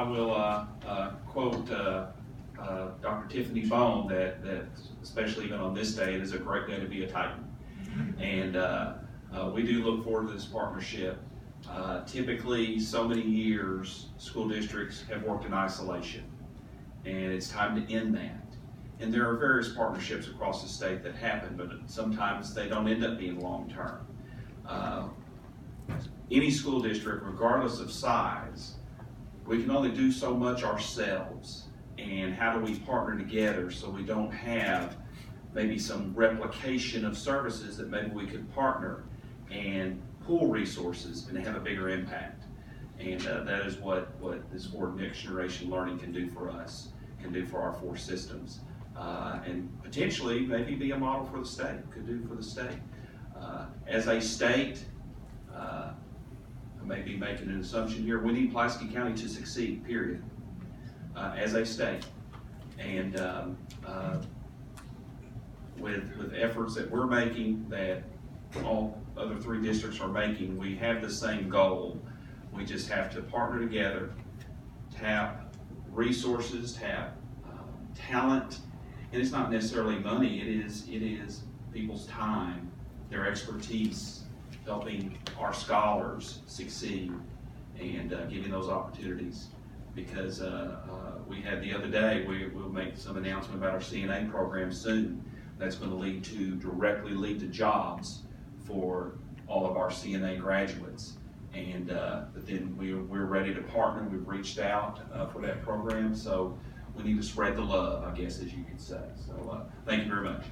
will quote Dr. Tiffany Bone that especially even on this day, it is a great day to be a Titan. And we do look forward to this partnership. Typically, so many years, school districts have worked in isolation, and it's time to end that. And there are various partnerships across the state that happen, but sometimes they don't end up being long-term. Any school district, regardless of size, we can only do so much ourselves. And how do we partner together so we don't have maybe some replication of services that maybe we could partner and pool resources and have a bigger impact. And that is what this Forward Next Generation Learning can do for us, can do for our 4 systems. And potentially maybe be a model for the state, could do for the state. As a state, I may be making an assumption here, we need Pulaski County to succeed, period, as a state. And with efforts that we're making, that all other 3 districts are making, we have the same goal. We just have to partner together, tap resources, tap talent, and it's not necessarily money, it is people's time, their expertise, helping our scholars succeed and giving those opportunities. Because we had the other day, we'll make some announcement about our CNA program soon. That's going to directly lead to jobs for all of our CNA graduates. And but then we're ready to partner. We've reached out for that program, so we need to spread the love, I guess, as you could say. So thank you very much.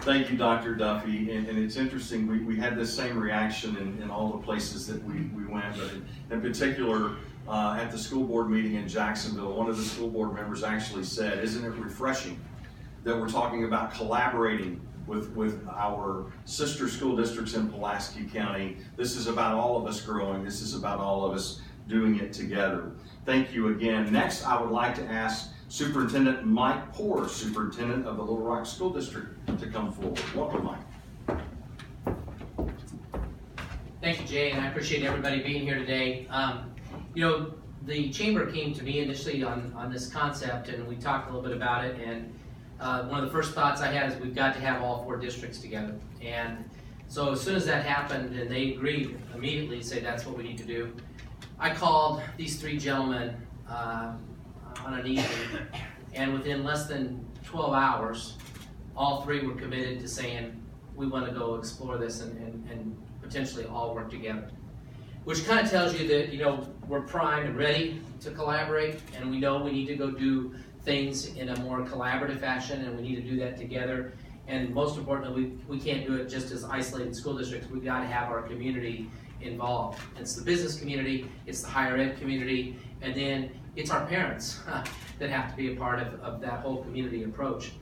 Thank you, Dr. Duffy. And it's interesting, we had this same reaction in all the places that we went, but in particular, at the school board meeting in Jacksonville, one of the school board members actually said, "Isn't it refreshing that we're talking about collaborating with our sister school districts in Pulaski County? This is about all of us growing. This is about all of us doing it together." Thank you again. Next, I would like to ask Superintendent Mike Poore, Superintendent of the Little Rock School District, to come forward. Welcome, Mike. Thank you, Jay, and I appreciate everybody being here today. You know, the chamber came to me initially on this concept, and we talked a little bit about it, and one of the first thoughts I had is we've got to have all 4 districts together. And so as soon as that happened and they agreed immediately to say that's what we need to do, I called these 3 gentlemen on an evening, and within less than 12 hours, all 3 were committed to saying, we want to go explore this and potentially all work together. Which kind of tells you that, you know, we're primed and ready to collaborate, and we know we need to go do things in a more collaborative fashion, and we need to do that together. And most importantly, we can't do it just as isolated school districts. We've got to have our community involved. It's the business community, it's the higher ed community, and then it's our parents that have to be a part of that whole community approach.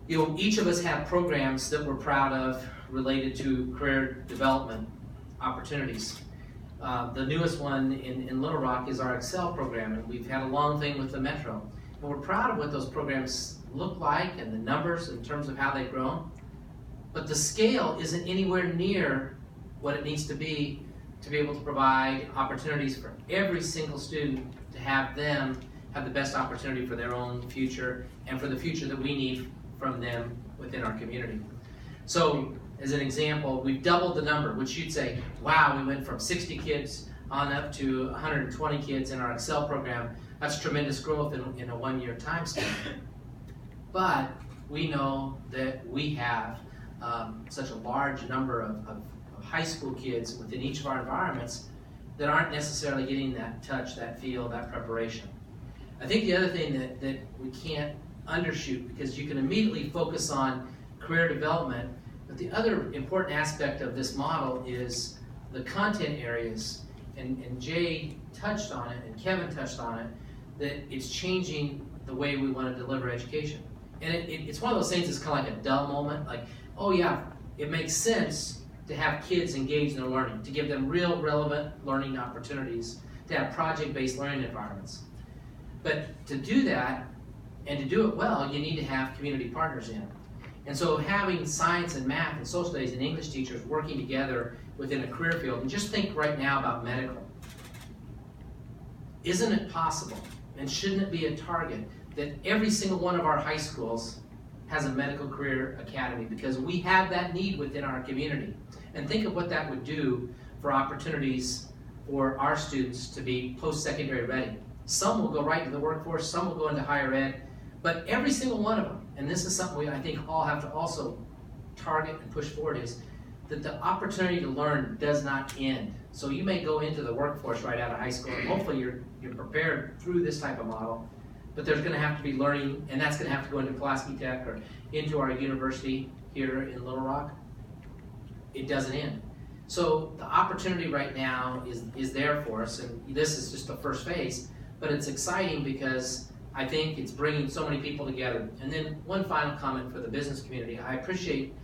You know, each of us have programs that we're proud of related to career development opportunities. The newest one in Little Rock is our Excel program, and we've had a long thing with the Metro. And we're proud of what those programs look like and the numbers in terms of how they've grown. But the scale isn't anywhere near what it needs to be able to provide opportunities for every single student to have them have the best opportunity for their own future and for the future that we need from them within our community. So, as an example, we've doubled the number, which you'd say, wow, we went from 60 kids on up to 120 kids in our Excel program. That's tremendous growth in a 1-year time span. But we know that we have such a large number of high school kids within each of our environments that aren't necessarily getting that touch, that feel, that preparation. I think the other thing that we can't undershoot, because you can immediately focus on career development, but the other important aspect of this model is the content areas, and Jay touched on it, and Kevin touched on it, that it's changing the way we want to deliver education. And it's one of those things that's kind of like a dull moment, like, oh yeah, it makes sense to have kids engaged in their learning, to give them real relevant learning opportunities, to have project-based learning environments. But to do that, and to do it well, you need to have community partners in. And so having science and math and social studies and English teachers working together within a career field, and just think right now about medical. Isn't it possible, and shouldn't it be a target, that every single one of our high schools has a medical career academy, because we have that need within our community? And think of what that would do for opportunities for our students to be post-secondary ready. Some will go right into the workforce, some will go into higher ed, but every single one of them, and this is something we, I think, all have to also target and push forward, is that the opportunity to learn does not end. So you may go into the workforce right out of high school, and hopefully you're prepared through this type of model, but there's going to have to be learning, and that's going to have to go into Pulaski Tech or into our university here in Little Rock. It doesn't end. So the opportunity right now is there for us, and this is just the first phase, but it's exciting because I think it's bringing so many people together. And then one final comment for the business community. I appreciate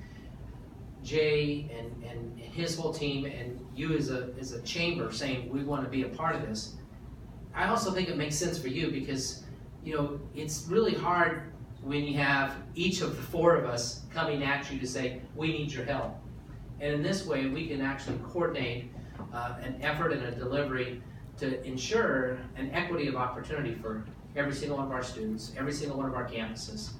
Jay and his whole team, and you as a chamber saying we want to be a part of this. I also think it makes sense for you because, you know, it's really hard when you have each of the four of us coming at you to say, we need your help. And in this way, we can actually coordinate an effort and a delivery to ensure an equity of opportunity for every single one of our students, every single one of our campuses,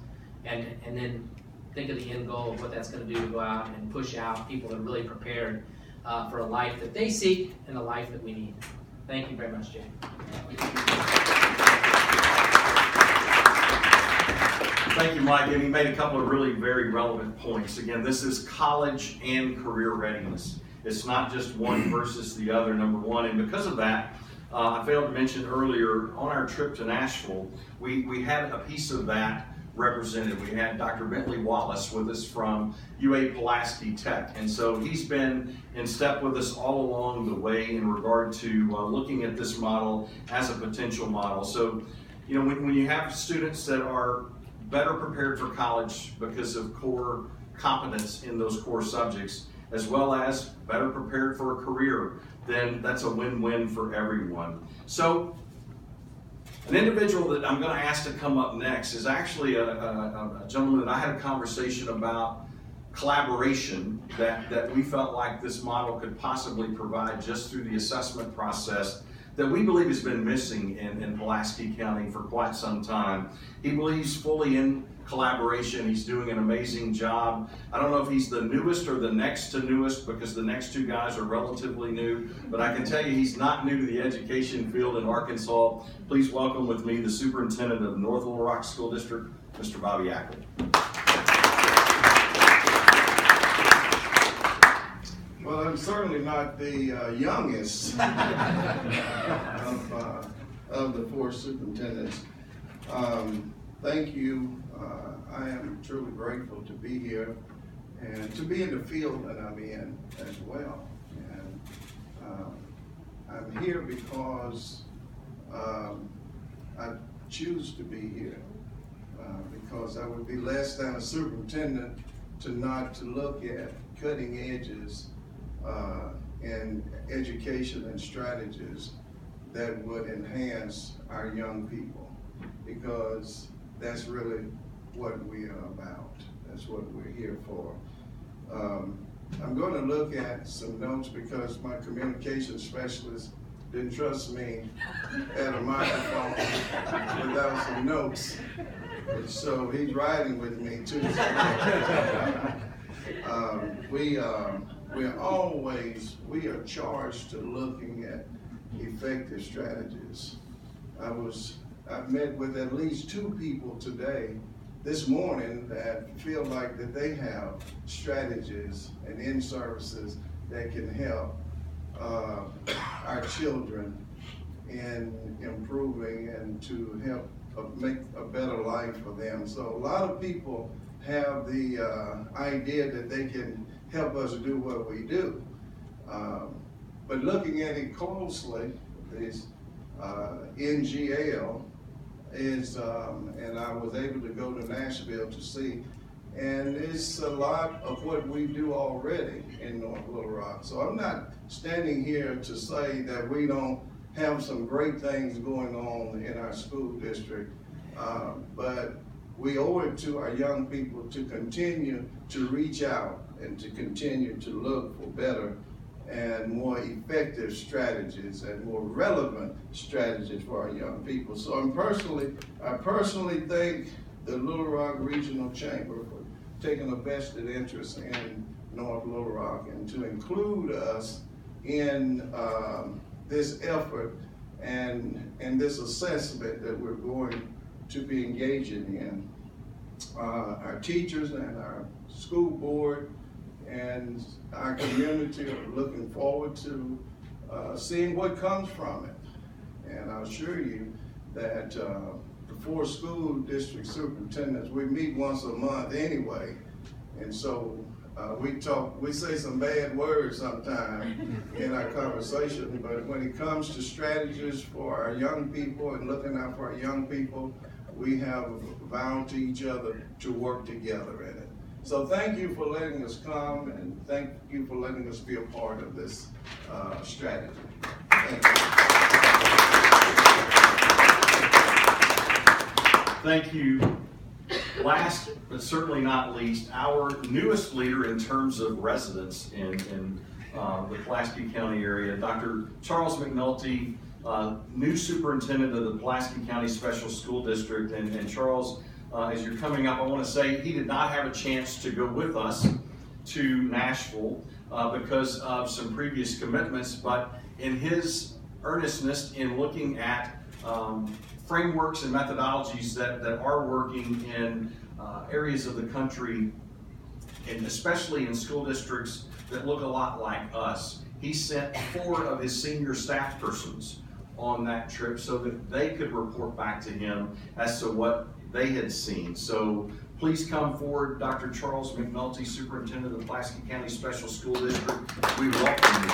and then think of the end goal of what that's going to do to go out and push out people that are really prepared for a life that they seek and a life that we need. Thank you very much, Jay. Thank you, Mike, and he made a couple of really very relevant points. Again, this is college and career readiness. It's not just one versus the other, number one, and because of that, I failed to mention earlier, on our trip to Nashville, we had a piece of that represented. We had Dr. Bentley Wallace with us from UA Pulaski Tech, and so he's been in step with us all along the way in regard to looking at this model as a potential model. So, you know, when you have students that are better prepared for college because of core competence in those core subjects, as well as better prepared for a career, then that's a win-win for everyone. So an individual that I'm going to ask to come up next is actually a gentleman that I had a conversation about collaboration that we felt like this model could possibly provide just through the assessment process that we believe has been missing in Pulaski County for quite some time. He believes fully in collaboration. He's doing an amazing job. I don't know if he's the newest or the next to newest, because the next two guys are relatively new, but I can tell you he's not new to the education field in Arkansas. Please welcome with me the superintendent of North Little Rock School District, Mr. Bobby Ackle. Well, I'm certainly not the youngest of the four superintendents. Thank you. I am truly grateful to be here and to be in the field that I'm in as well. And I'm here because I choose to be here because I would be less than a superintendent to not to look at cutting edges in education and strategies that would enhance our young people, because that's really what we are about. That's what we're here for. I'm going to look at some notes because my communication specialist didn't trust me at a microphone without some notes. So he's riding with me too. We are charged to looking at effective strategies. I've met with at least two people today, this morning, that feel like that they have strategies and in-services that can help our children in improving and to help make a better life for them. So a lot of people have the idea that they can help us do what we do. But looking at it closely, this NGL is, and I was able to go to Nashville to see, and it's a lot of what we do already in North Little Rock. So I'm not standing here to say that we don't have some great things going on in our school district, but we owe it to our young people to continue to reach out and to continue to look for better and more effective strategies and more relevant strategies for our young people. So I personally thank the Little Rock Regional Chamber for taking a vested interest in North Little Rock and to include us in this effort and this assessment that we're going to be engaging in. Our teachers and our school board and our community are looking forward to seeing what comes from it. And I'll assure you that the 4 school district superintendents, we meet once a month anyway. And so we say some bad words sometimes in our conversation, but when it comes to strategies for our young people and looking out for our young people, we have vowed to each other to work together in it. So thank you for letting us come, and thank you for letting us be a part of this strategy. Thank you. Thank you. Last, but certainly not least, our newest leader in terms of residents in the Pulaski County area, Dr. Charles McNulty, new superintendent of the Pulaski County Special School District. And Charles, as you're coming up, I want to say he did not have a chance to go with us to Nashville because of some previous commitments, but in his earnestness in looking at frameworks and methodologies that are working in areas of the country, and especially in school districts that look a lot like us. He sent 4 of his senior staff persons on that trip so that they could report back to him as to what they had seen. So please come forward, Dr. Charles McNulty, Superintendent of the Pulaski County Special School District. We welcome you.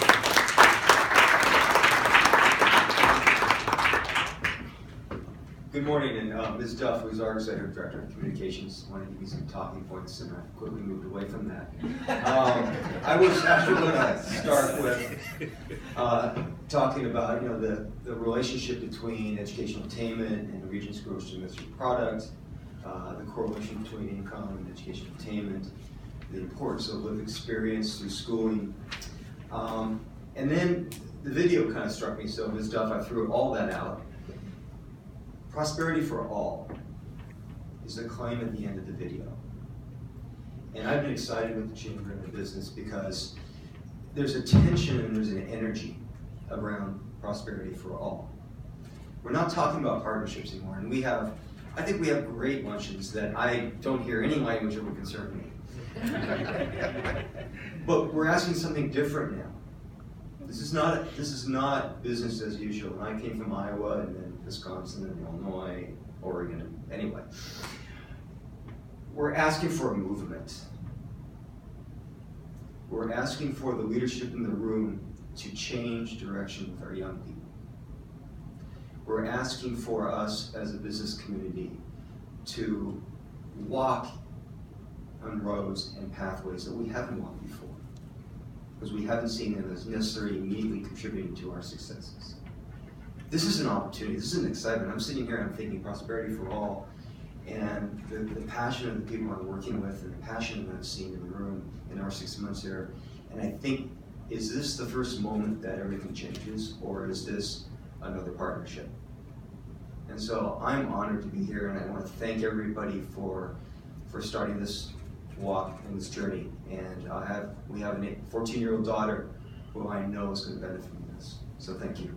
Good morning, and Ms. Duff, who's our Executive Director of Communications, wanted to give you some talking points, and I quickly moved away from that. I was actually going to start with talking about the relationship between educational attainment and the region's gross domestic product, the correlation between income and educational attainment, the importance of lived experience through schooling, and then the video kind of struck me. So Ms. Duff, I threw all that out. Prosperity for all is the claim at the end of the video. And I've been excited with the Chamber and the business because there's a tension and there's an energy around prosperity for all. We're not talking about partnerships anymore, and I think we have great luncheons that I don't hear any language that would concern me. But we're asking something different now. This is not business as usual. And I came from Iowa and then Wisconsin and Illinois, Oregon, anyway. We're asking for a movement. We're asking for the leadership in the room to change direction with our young people. We're asking for us as a business community to walk on roads and pathways that we haven't walked before, because we haven't seen them as necessarily immediately contributing to our successes. This is an opportunity, this is an excitement. I'm sitting here and I'm thinking prosperity for all, and the passion of the people I'm working with and the passion that I've seen in the room in our 6 months here, and I think, is this the first moment that everything changes, or is this another partnership? And so I'm honored to be here, and I want to thank everybody for starting this walk and this journey. And we have a 14-year-old daughter who I know is going to benefit from this. So thank you.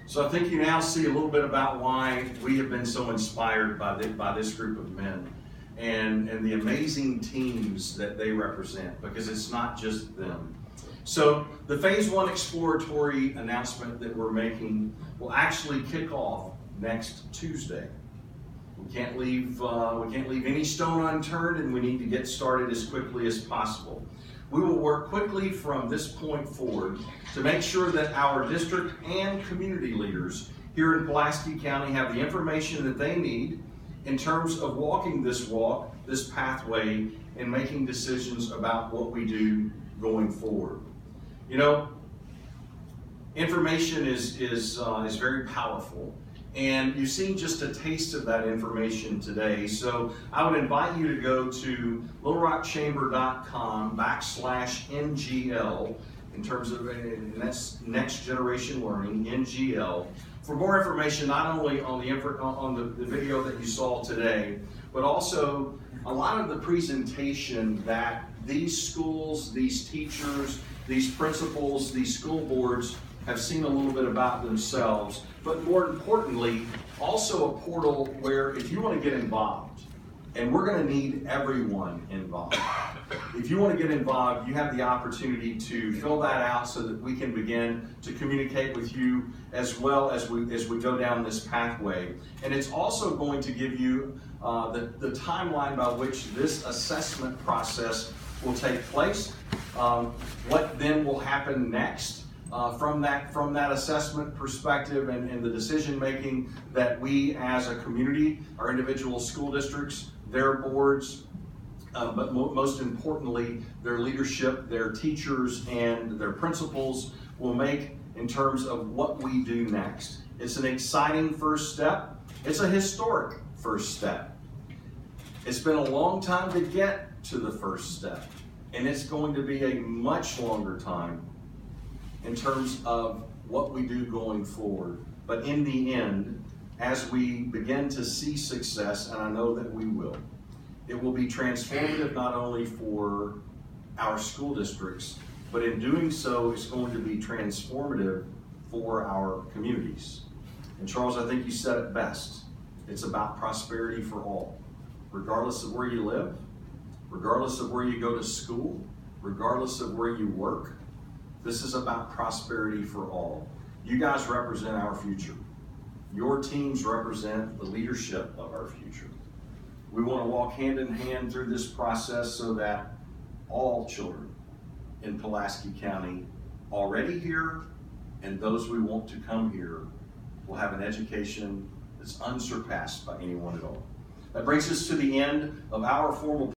So I think you now see a little bit about why we have been so inspired by this group of men and the amazing teams that they represent, because it's not just them. So the Phase 1 exploratory announcement that we're making will actually kick off next Tuesday. We can't leave any stone unturned, and we need to get started as quickly as possible. We will work quickly from this point forward to make sure that our district and community leaders here in Pulaski County have the information that they need in terms of walking this walk, this pathway, and making decisions about what we do going forward. You know, information is very powerful. And you've seen just a taste of that information today. So I would invite you to go to littlerockchamber.com/NGL in terms of, and that's Next Generation Learning, NGL, for more information not only on the video that you saw today, but also a lot of the presentation that these schools, these teachers, these principals, these school boards have seen a little bit about themselves, but more importantly, also a portal where if you want to get involved, and we're going to need everyone involved. If you want to get involved, you have the opportunity to fill that out so that we can begin to communicate with you as well as we go down this pathway. And it's also going to give you the timeline by which this assessment process will take place, what then will happen next. From that assessment perspective and the decision making that we as a community, our individual school districts, their boards, but most importantly, their leadership, their teachers, and their principals will make in terms of what we do next. It's an exciting first step. It's a historic first step. It's been a long time to get to the first step, and it's going to be a much longer time in terms of what we do going forward. But in the end, as we begin to see success, and I know that we will, it will be transformative not only for our school districts, but in doing so, it's going to be transformative for our communities. And Charles, I think you said it best. It's about prosperity for all, regardless of where you live, regardless of where you go to school, regardless of where you work. This is about prosperity for all. You guys represent our future. Your teams represent the leadership of our future. We want to walk hand in hand through this process so that all children in Pulaski County already here and those we want to come here will have an education that's unsurpassed by anyone at all. That brings us to the end of our formal